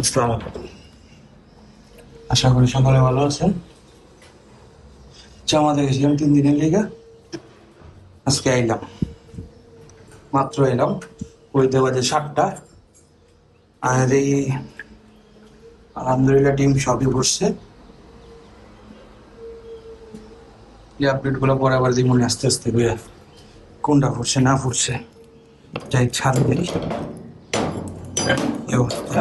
আসসালামু আলাইকুম। আশা করি সকলে ভালো আছেন। জামাতে গেছিলাম 3 দিনের লিগা, আজকে আইলাম, মাত্র এলাম। ওইতে বাজে 7টা। আর এই আলহামদুলিল্লাহ টিম সবই পড়ছে। এই আপডেট গুলো পরে আবার জীবনে আস্তে আস্তে বুঝে কোনটা ফুটছে না ফুটছে, যাই ছাড় দিই। এই অবস্থা।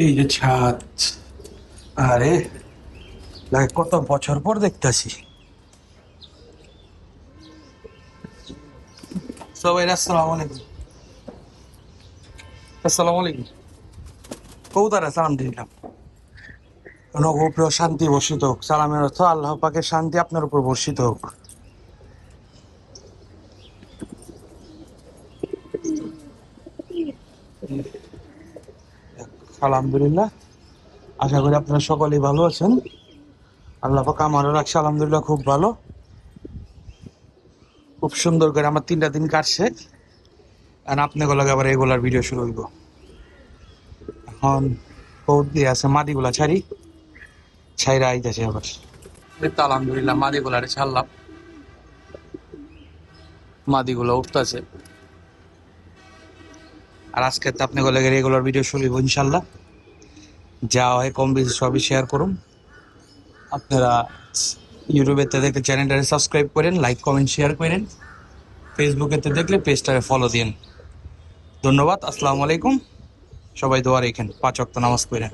এই যে ছাদ, আরে লাগে কত বছর পর দেখতেছি। সবাই আসসালামু আলাইকুম। আসসালামু আলাইকুম। কৌতারা সালাম দিলাম। উপরে শান্তি বর্ষিত হোক। সালামের অর্থ আল্লাহ পাকের শান্তি আপনার উপর বর্ষিত হোক। আলহামদুলিল্লাহ, আশা করি আপনারা সকলেই ভালো আছেন। আল্লাহ পাক আমারও রাখছে আলহামদুলিল্লাহ, খুব ভালো। খুব সুন্দর করে আমার 3টা দিন কাটছে। আর আপনাকে লাগে আবার এগুলার ভিডিও শুরু হইব। এখন কৌত দিয়ে আছে মাদিগুলা ছাড়ি, ছাইরা আইতেছে আবার। এই তো আলহামদুলিল্লাহ মাদিগুলারে ছাড়লাম, মাদিগুলো উঠতেছে। আর আজকে তো আপনাকে লাগে রেগুলার ভিডিও শুরু হইব ইনশাল্লাহ। যা হয় কম বেশি সবই শেয়ার করুন। আপনারা ইউটিউবেতে দেখলে চ্যানেলটারে সাবস্ক্রাইব করেন, লাইক কমেন্ট শেয়ার করেন। ফেসবুকেতে দেখলে পেজটারে ফলো দিন। ধন্যবাদ। আসসালামু আলাইকুম। সবাই দোয়া রেখেন, 5 ওয়াক্ত নামাজ পড়েন।